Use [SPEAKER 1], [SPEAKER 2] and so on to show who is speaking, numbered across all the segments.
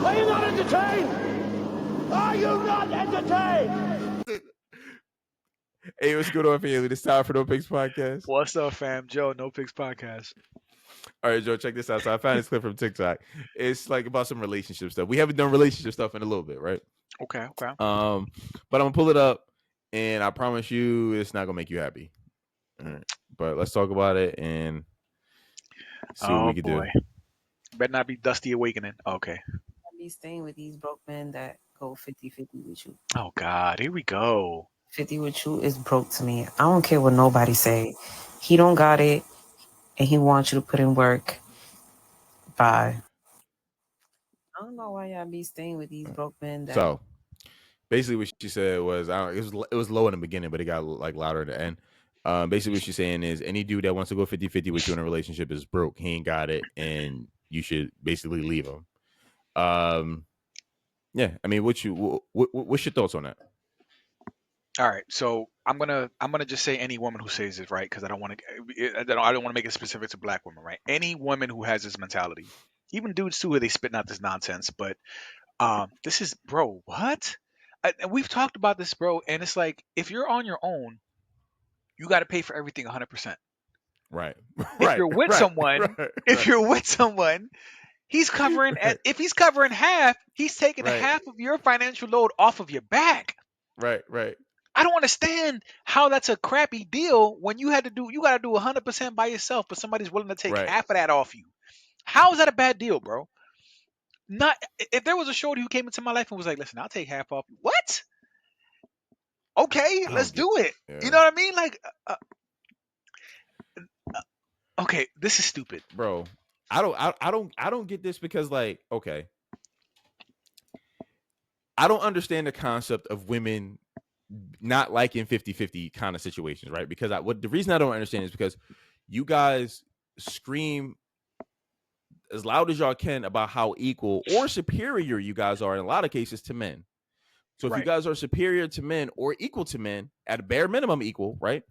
[SPEAKER 1] Are you not entertained? Are you not entertained?
[SPEAKER 2] Hey, what's going on, family? It's time for No Picks Podcast.
[SPEAKER 3] What's up, fam? Joe, No Pigs Podcast.
[SPEAKER 2] All right, Joe, check this out. So I found this clip from TikTok. It's like about some relationship stuff. We haven't done relationship stuff in a little bit, right?
[SPEAKER 3] Okay.
[SPEAKER 2] But I'm gonna pull it up, and I promise you, it's not gonna make you happy. All right. But let's talk about it and see what we can do.
[SPEAKER 3] Better not be Dusty Awakening. Okay.
[SPEAKER 4] I be staying with these broke men that go 50-50 with you.
[SPEAKER 3] Oh, God. Here we go.
[SPEAKER 4] 50 with you is broke to me. I don't care what nobody say. He don't got it, and he wants you to put in work. Bye. I don't know why y'all be staying with these broke men that...
[SPEAKER 2] So basically what she said was, it was low in the beginning, but it got like louder at the end. Basically what she's saying is any dude that wants to go 50-50 with you in a relationship is broke. He ain't got it, and you should basically leave him. Yeah, I mean, what's your thoughts on that?
[SPEAKER 3] All right, so I'm gonna just say any woman who says it, right? Because I don't want to make it specific to black women, right? Any woman who has this mentality, even dudes too, who they spitting out this nonsense. But this is, bro, what? And we've talked about this, bro, and it's like if you're on your own, you got to pay for everything 100%.
[SPEAKER 2] Right.
[SPEAKER 3] If you're with someone, he's covering. If he's covering half, he's taking half of your financial load off of your back.
[SPEAKER 2] Right.
[SPEAKER 3] I don't understand how that's a crappy deal when you got to do 100% by yourself, but somebody's willing to take half of that off you. How is that a bad deal, bro? Not if there was a shorty who came into my life and was like, "Listen, I'll take half off." What? Okay, let's do it. Yeah. You know what I mean? Like, okay, this is stupid,
[SPEAKER 2] bro. I don't get this because, like, okay, I don't understand the concept of women not liking 50-50 kind of situations, right? Because the reason I don't understand is because you guys scream as loud as y'all can about how equal or superior you guys are in a lot of cases to men. So if you guys are superior to men or equal to men, at a bare minimum equal, right?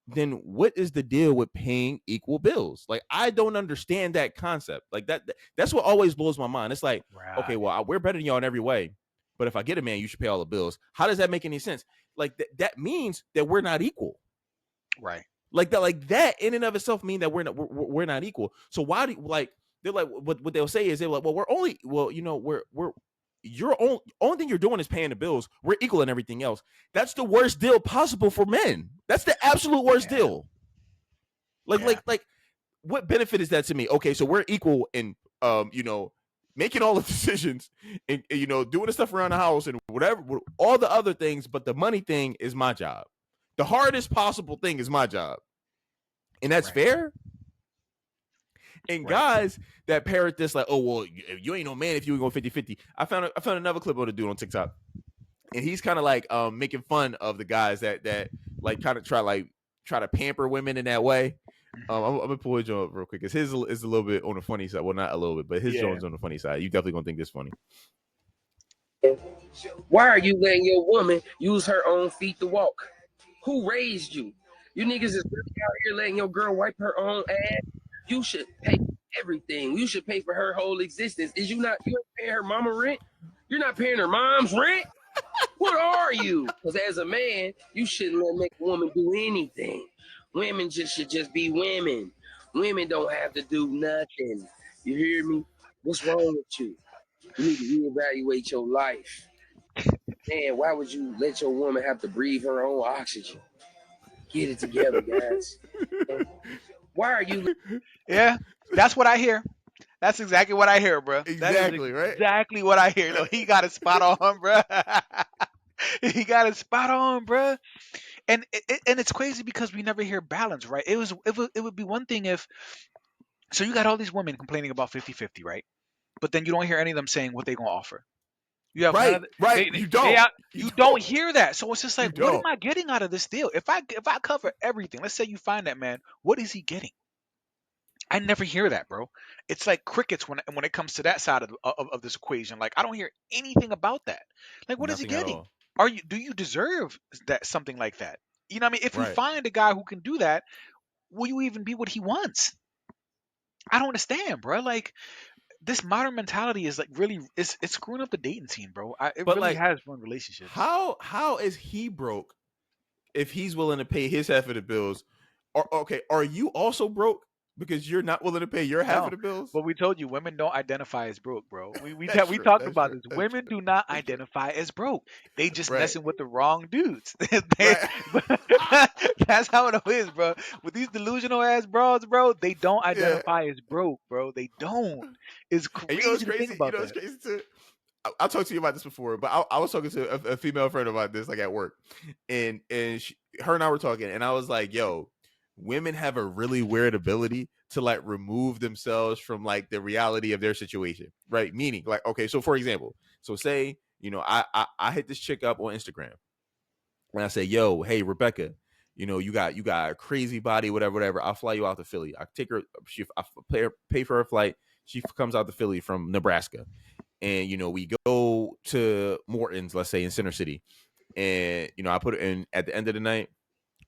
[SPEAKER 2] Then what is the deal with paying equal bills? Like, I don't understand that concept. Like that's what always blows my mind. It's like, okay, well, we're better than y'all in every way, but if I get a man, you should pay all the bills. How does that make any sense? Like that means that we're not equal,
[SPEAKER 3] right?
[SPEAKER 2] Like that in and of itself mean that we're not equal. So why do they're like what they'll say is they're like, well, you're only thing you're doing is paying the bills. We're equal in everything else. That's the worst deal possible for men. That's the absolute worst deal. Like what benefit is that to me? Okay, so we're equal in making all the decisions and doing the stuff around the house and whatever, all the other things, but the money thing is my job. The hardest possible thing is my job. And that's fair. And guys that parrot this like, oh, well, you ain't no man if you go 50-50. I found another clip of the dude on TikTok. And he's kind of like making fun of the guys that like kind of try to pamper women in that way. I'm gonna pull his joint up real quick because his is a little bit on the funny side. Well, not a little bit, but his joint's on the funny side. You definitely gonna think this funny.
[SPEAKER 5] Why are you letting your woman use her own feet to walk? Who raised you? You niggas is really out here letting your girl wipe her own ass. You should pay everything. You should pay for her whole existence. You ain't paying her mama rent? You're not paying her mom's rent? What are you? Because as a man, you shouldn't make a woman do anything. Women should just be women. Women don't have to do nothing. You hear me? What's wrong with you? You need to reevaluate your life. Man, why would you let your woman have to breathe her own oxygen? Get it together, guys. Why are you...
[SPEAKER 3] Yeah, that's what I hear. That's exactly what I hear, bro.
[SPEAKER 2] Exactly, right?
[SPEAKER 3] Exactly what I hear. No, he got it spot on, bro. He got it spot on, bro. And it's crazy because we never hear balance, right? It would be one thing if... So you got all these women complaining about 50-50, right? But then you don't hear any of them saying what they're going to offer. You have
[SPEAKER 2] You don't.
[SPEAKER 3] You don't hear that. So it's just like, what am I getting out of this deal? If I cover everything, let's say you find that man, what is he getting? I never hear that, bro. It's like crickets when it comes to that side of this equation. Like, I don't hear anything about that. Like, what is he getting? Do you deserve that, something like that? You know what I mean? If you find a guy who can do that, will you even be what he wants? I don't understand, bro. Like, this modern mentality is like really it's screwing up the dating scene, bro. It
[SPEAKER 2] But
[SPEAKER 3] really
[SPEAKER 2] like,
[SPEAKER 3] has ruined relationships.
[SPEAKER 2] how is he broke if he's willing to pay his half of the bills? Or okay, are you also broke because you're not willing to pay your half of
[SPEAKER 3] No,
[SPEAKER 2] the bills?
[SPEAKER 3] but we told you women don't identify as broke, bro.
[SPEAKER 2] That's
[SPEAKER 3] We
[SPEAKER 2] true.
[SPEAKER 3] talked
[SPEAKER 2] That's
[SPEAKER 3] about
[SPEAKER 2] true.
[SPEAKER 3] this.
[SPEAKER 2] That's
[SPEAKER 3] Women
[SPEAKER 2] true.
[SPEAKER 3] do not
[SPEAKER 2] That's true.
[SPEAKER 3] identify as broke. They just
[SPEAKER 2] Right.
[SPEAKER 3] messing with the wrong dudes. They-
[SPEAKER 2] Right.
[SPEAKER 3] that's how it is, bro. With these delusional ass bros, bro, they don't
[SPEAKER 2] Yeah.
[SPEAKER 3] identify as broke, bro. They don't. It's
[SPEAKER 2] And you know what's
[SPEAKER 3] crazy to think
[SPEAKER 2] crazy? You
[SPEAKER 3] about
[SPEAKER 2] know what's
[SPEAKER 3] that.
[SPEAKER 2] crazy too? I'll talk to you about this before, but I was talking to a female friend about this, like at work, and her and I were talking, and I was like, "Yo, women have a really weird ability to like remove themselves from like the reality of their situation, right? Meaning, like, okay, so for example, so say I hit this chick up on Instagram, and I say, "Yo, hey Rebecca, you got a crazy body, whatever. I'll fly you out to Philly. I take her, I pay for her flight. She comes out to Philly from Nebraska." And we go to Morton's, let's say in Center City, and I put it in at the end of the night.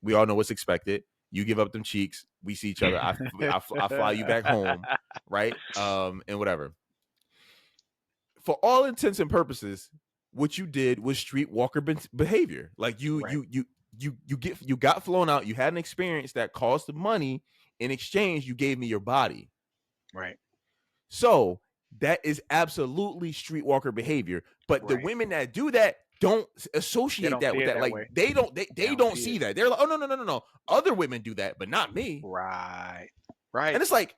[SPEAKER 2] We all know what's expected. You give up them cheeks. We see each other. I fly you back home, right? And whatever. For all intents and purposes, what you did was streetwalker behavior. Like
[SPEAKER 3] Right,
[SPEAKER 2] you got flown out. You had an experience that cost money. In exchange, you gave me your body.
[SPEAKER 3] right,
[SPEAKER 2] So that is absolutely streetwalker behavior. But the
[SPEAKER 3] right.
[SPEAKER 2] women that do that don't
[SPEAKER 3] They
[SPEAKER 2] associate
[SPEAKER 3] don't
[SPEAKER 2] that
[SPEAKER 3] see
[SPEAKER 2] with
[SPEAKER 3] it
[SPEAKER 2] that.
[SPEAKER 3] that
[SPEAKER 2] Like
[SPEAKER 3] way.
[SPEAKER 2] they
[SPEAKER 3] They don't
[SPEAKER 2] don't
[SPEAKER 3] see
[SPEAKER 2] see
[SPEAKER 3] it.
[SPEAKER 2] that. They're like, oh no. Other women do that, but not me.
[SPEAKER 3] Right, right.
[SPEAKER 2] And it's like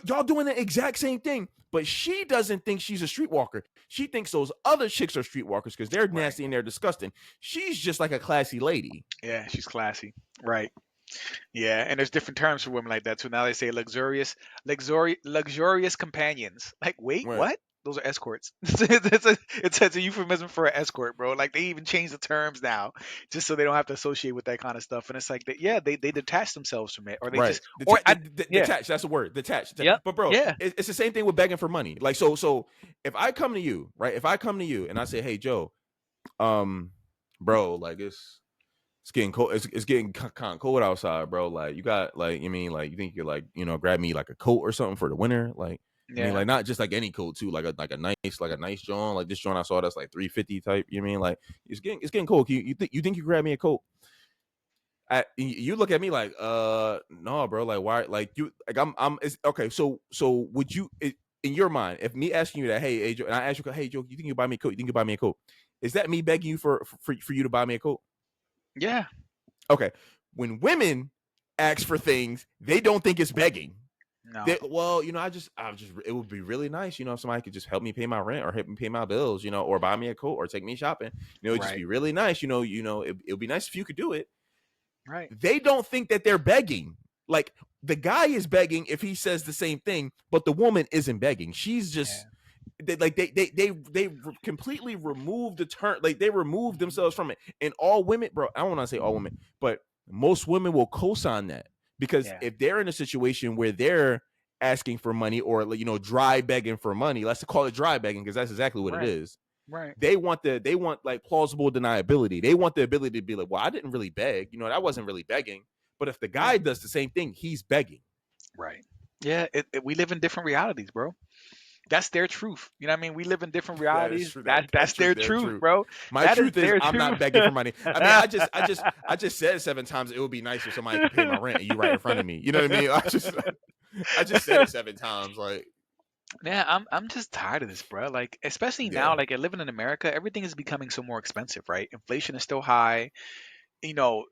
[SPEAKER 2] y'all doing the exact same thing. But she doesn't think she's a streetwalker. She thinks those other chicks are streetwalkers because they're
[SPEAKER 3] Right.
[SPEAKER 2] nasty and they're disgusting. She's just like a classy lady.
[SPEAKER 3] Yeah, she's classy. Right. Yeah, and there's different terms for women like that too. Now they say luxurious companions. Like, wait,
[SPEAKER 2] Right.
[SPEAKER 3] what? Those are escorts. It's a euphemism for an escort, bro. Like they even change the terms now, just so they don't have to associate with that kind of stuff. And it's like, they detach themselves from it, or they
[SPEAKER 2] Right.
[SPEAKER 3] just, or yeah,
[SPEAKER 2] Detached. That's a word. Detached.
[SPEAKER 3] yep,
[SPEAKER 2] But bro,
[SPEAKER 3] yeah,
[SPEAKER 2] it's the same thing with begging for money. Like so if I come to you, right? If I come to you and I say, "Hey Joe, bro, like it's getting cold. It's getting kind of cold outside, bro. Like you got like you think you could like grab me like a coat or something for the winter, like."
[SPEAKER 3] yeah,
[SPEAKER 2] Like not just like any coat too, like a nice joint, like this joint I saw that's like 350 type. Like it's getting cold. You think you grab me a coat? You look at me like, no, bro. Like, why? Like, you, like, it's okay. So, would you, in your mind, if me asking you that, hey, Joe, and I ask you, hey, Joe, you think you buy me a coat? You think you buy me a coat? Is that me begging you for you to buy me a coat?
[SPEAKER 3] yeah.
[SPEAKER 2] Okay. When women ask for things, they don't think it's begging.
[SPEAKER 3] No,
[SPEAKER 2] Well, it would be really nice, if somebody could just help me pay my rent or help me pay my bills, or buy me a coat or take me shopping. It'd just
[SPEAKER 3] right,
[SPEAKER 2] be really nice, it would be nice if you could do it.
[SPEAKER 3] right.
[SPEAKER 2] They don't think that they're begging. Like the guy is begging if he says the same thing, but the woman isn't begging. She's just they completely remove the term, like they remove themselves from it. And all women, bro, I don't want to say all women, but most women will co-sign that because
[SPEAKER 3] Yeah,
[SPEAKER 2] if they're in a situation where they're asking for money or dry begging for money, let's call it dry begging because that's exactly what it
[SPEAKER 3] right,
[SPEAKER 2] is.
[SPEAKER 3] right.
[SPEAKER 2] They want like plausible deniability. They want the ability to be like, well, I didn't really beg. That wasn't really begging. But if the
[SPEAKER 3] Yeah,
[SPEAKER 2] guy does the same thing, he's begging.
[SPEAKER 3] right. Yeah, we live in different realities, bro. That's their truth. You know what I mean? We live in different
[SPEAKER 2] That is
[SPEAKER 3] realities.
[SPEAKER 2] true.
[SPEAKER 3] That's
[SPEAKER 2] That's
[SPEAKER 3] their
[SPEAKER 2] their
[SPEAKER 3] truth,
[SPEAKER 2] truth.
[SPEAKER 3] bro.
[SPEAKER 2] My
[SPEAKER 3] That is
[SPEAKER 2] truth is
[SPEAKER 3] their
[SPEAKER 2] I'm not
[SPEAKER 3] truth.
[SPEAKER 2] begging for money. I mean, I just said 7 times it would be nice if somebody could pay my rent and you right in front of me. You know what I mean? I just said it 7 times. Like,
[SPEAKER 3] Yeah, I'm just tired of this, bro. Like, especially now,
[SPEAKER 2] yeah.
[SPEAKER 3] like living in America, everything is becoming so more expensive, right? Inflation is still high. You know,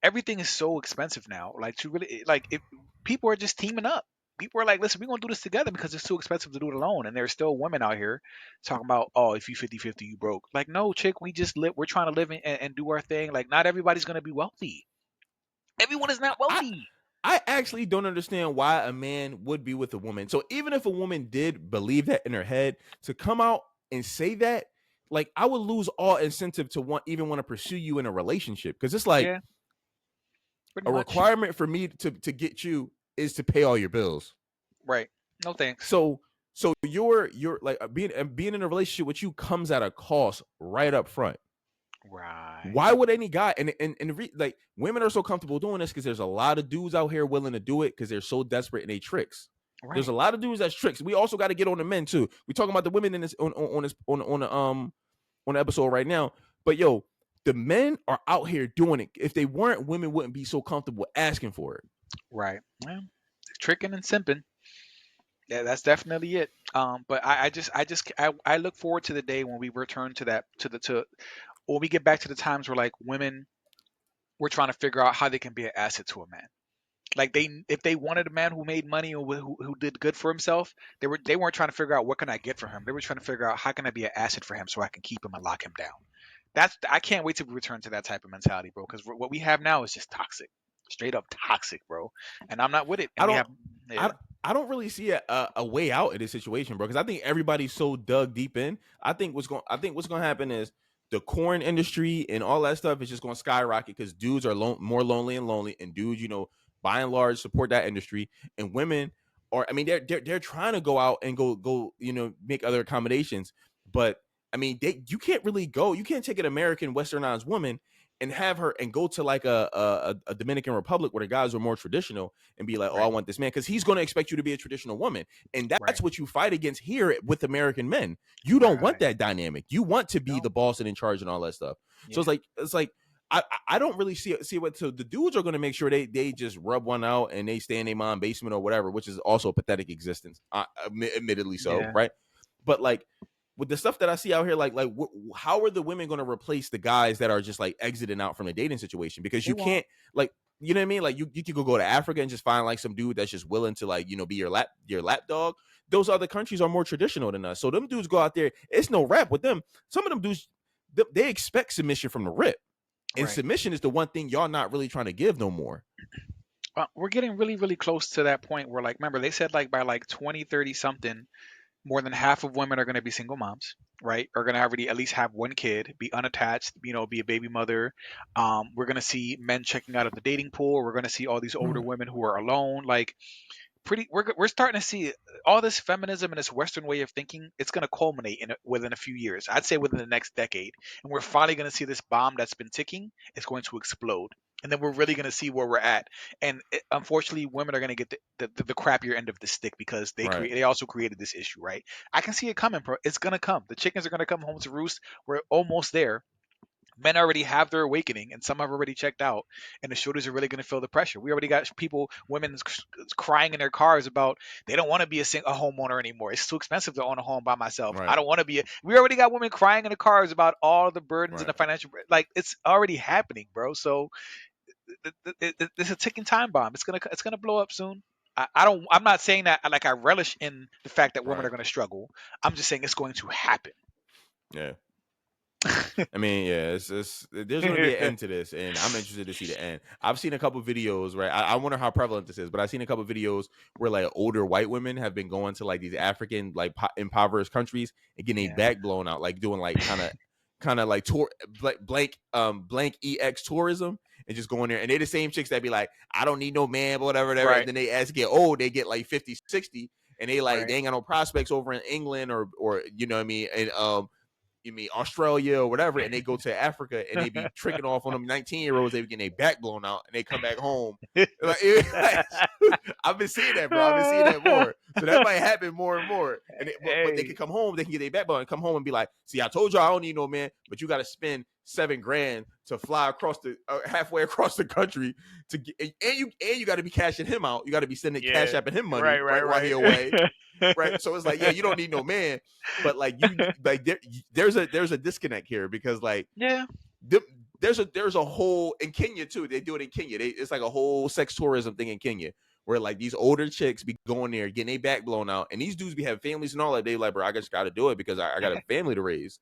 [SPEAKER 3] everything is so expensive now. Like, to really, like, if people are just teaming up. People are like, listen, we're gonna do this together because it's too expensive to do it alone. And there's still women out here talking about, oh, if you 50-50, you broke. Like, no, chick, we just live. We're trying to live and do our thing. Like, not everybody's gonna be wealthy. Everyone is not
[SPEAKER 2] I
[SPEAKER 3] wealthy.
[SPEAKER 2] I actually don't understand why a man would be with a woman. So even if a woman did believe that in her head, to come out and say that, like I would lose all incentive to want to pursue you in a relationship because it's like
[SPEAKER 3] Yeah, pretty
[SPEAKER 2] a
[SPEAKER 3] much.
[SPEAKER 2] requirement for me to get you is to pay all your bills.
[SPEAKER 3] Right. No thanks.
[SPEAKER 2] So you're like being in a relationship with you comes at a cost right up front.
[SPEAKER 3] Right.
[SPEAKER 2] Why would any guy like women are so comfortable doing this because there's a lot of dudes out here willing to do it because they're so desperate in their tricks. There's a lot of dudes that's tricks. We also got to get on the men too. We talking about the women in this on the episode right now. But yo, the men are out here doing it. If they weren't, women wouldn't be so comfortable asking for it.
[SPEAKER 3] Right. Well, tricking and simping. Yeah, that's definitely it. But I look forward to the day when we return to that to when we get back to the times where like women we're trying to figure out how they can be an asset to a man. Like if they wanted a man who made money or who did good for himself, they weren't trying to figure out what can I get for him. They were trying to figure out how can I be an asset for him so I can keep him and lock him down. I can't wait to return to that type of mentality, bro. Because what we have now is just toxic, straight up toxic, bro. And I'm not with it. And
[SPEAKER 2] I don't really see a way out of this situation, bro. Because I think everybody's so dug deep in. I think what's going to happen is the corn industry and all that stuff is just going to skyrocket because dudes are more lonely, and dudes, by and large, support that industry, and women are. I mean, they're trying to go out and go, make other accommodations, but I mean, you can't really go. You can't take an American westernized woman and have her and go to like a Dominican Republic where the guys are more traditional and be like, oh, I want this man, because he's going to expect you to be a traditional woman, and that's what you fight against here with American men. You don't want that dynamic. You want to be the boss and in charge and all that stuff. Yeah. So it's like I don't really see what. So the dudes are going to make sure they just rub one out and they stay in their mom's basement or whatever, which is also a pathetic existence, admittedly so, right? But like, with the stuff that I see out here, how are the women going to replace the guys that are just like exiting out from the dating situation? Because you can't, like, you know what I mean? Like you could go to Africa and just find like some dude that's just willing to like, be your lap dog. Those other countries are more traditional than us. So them dudes go out there. It's no rap with them. Some of them dudes, they expect submission from the rip. And submission is the one thing y'all not really trying to give no more.
[SPEAKER 3] We're getting really, really close to that point where, like, remember, they said like by like 2030 something, more than half of women are going to be single moms, right? Are going to already at least have one kid, be unattached, be a baby mother. We're going to see men checking out of the dating pool. We're going to see all these older women who are alone. Like, we're starting to see all this feminism and this Western way of thinking. It's going to culminate within a few years. I'd say within the next decade, and we're finally going to see this bomb that's been ticking. It's going to explode. And then we're really going to see where we're at. And unfortunately, women are going to get the crappier end of the stick because they also created this issue, right? I can see it coming, bro. It's going to come. The chickens are going to come home to roost. We're almost there. Men already have their awakening, and some have already checked out, and the shooters are really going to feel the pressure. We already got women crying in their cars about they don't want to be a homeowner anymore. It's too expensive to own a home by myself. I don't want to be. We already got women crying in the cars about all the burdens and the financial. Like, it's already happening, bro. So it's a ticking time bomb. It's gonna blow up soon. I'm not saying that like I relish in the fact that women are going to struggle. I'm just saying it's going to happen.
[SPEAKER 2] Yeah. I mean, yeah, it's there's going to be an end to this, and I'm interested to see the end. I've seen a couple videos, right? I wonder how prevalent this is, but I've seen a couple videos where like older white women have been going to like these African like impoverished countries and getting their back blown out, like doing like kind of like tour blank EX tourism, and just going there, and they're the same chicks that be like, I don't need no man, whatever. And then they get old, they get like 50, 60, and they like they ain't got no prospects over in England or you know what I mean, and you mean Australia or whatever, and they go to Africa and they be tricking off on them 19-year-olds. They be getting their back blown out and they come back home. I've been seeing that, bro. I've been seeing that more. So that might happen more and more. And but they can come home, they can get their back blown and come home and be like, see, I told you I don't need no man, but you got to spend $7,000 to fly across the halfway across the country to get, and you got to be cashing him out. You got to be sending cash apping him money while he away. Right. So it's like, you don't need no man, but like there's a disconnect here because like there's a whole in Kenya too. They do it in Kenya. It's like a whole sex tourism thing in Kenya where like these older chicks be going there getting their back blown out, and these dudes be having families and all that. They like, bro, I just got to do it because I got a family to raise.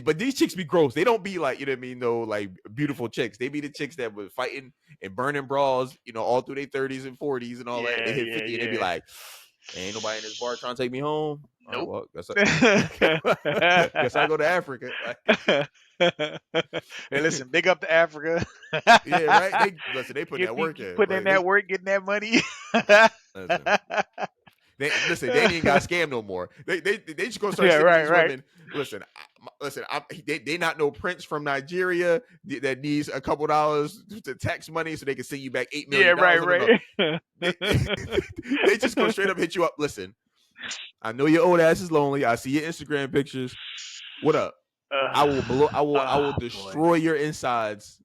[SPEAKER 2] But these chicks be gross. They don't be like, you know what I mean, though, like beautiful chicks. They be the chicks that were fighting and burning bras, all through their 30s and 40s and all that. They hit 50 and they be like, ain't nobody in this bar trying to take me home.
[SPEAKER 3] Nope.
[SPEAKER 2] Well, guess I go to Africa.
[SPEAKER 3] Hey, listen, big up to Africa.
[SPEAKER 2] Yeah, right. They put that work in.
[SPEAKER 3] Putting in that work, getting that money.
[SPEAKER 2] They ain't got scammed no more. They just gonna start sending these women. Listen, listen, they not know Prince from Nigeria that needs a couple dollars to tax money so they can send you back $8
[SPEAKER 3] Yeah,
[SPEAKER 2] million.
[SPEAKER 3] right.
[SPEAKER 2] They just gonna straight up hit you up. Listen, I know your old ass is lonely. I see your Instagram pictures. What up? I will
[SPEAKER 3] boy.
[SPEAKER 2] destroy your insides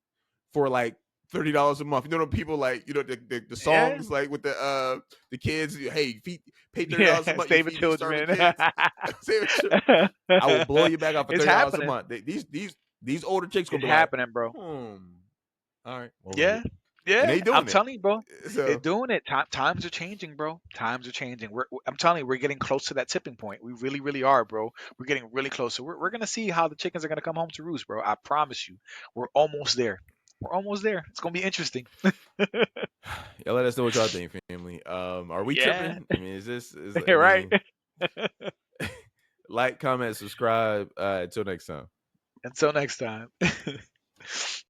[SPEAKER 2] for like $30 a month. You know, people like, you know, the songs like with the kids. Hey, pay $30 a month.
[SPEAKER 3] Save
[SPEAKER 2] You
[SPEAKER 3] it,
[SPEAKER 2] feed these starving
[SPEAKER 3] children.
[SPEAKER 2] kids. Save it. I will blow you back out for
[SPEAKER 3] It's
[SPEAKER 2] $30 a
[SPEAKER 3] happening.
[SPEAKER 2] month. These older chicks gonna
[SPEAKER 3] It's
[SPEAKER 2] be like,
[SPEAKER 3] happening, bro.
[SPEAKER 2] All right, well,
[SPEAKER 3] Yeah.
[SPEAKER 2] and they doing
[SPEAKER 3] I'm
[SPEAKER 2] it.
[SPEAKER 3] telling you, bro.
[SPEAKER 2] So
[SPEAKER 3] They're doing it. Times are changing, bro. Times are changing. I'm telling you, we're getting close to that tipping point. We really, really are, bro. We're getting really close. So we're gonna see how the chickens are gonna come home to roost, bro. I promise you, we're almost there. We're almost there. It's gonna be interesting.
[SPEAKER 2] y'all let us know what y'all think, family. Are we
[SPEAKER 3] Yeah.
[SPEAKER 2] tripping? I mean, I
[SPEAKER 3] Right.
[SPEAKER 2] mean, like, comment, subscribe. Until next time.
[SPEAKER 3] Until next time.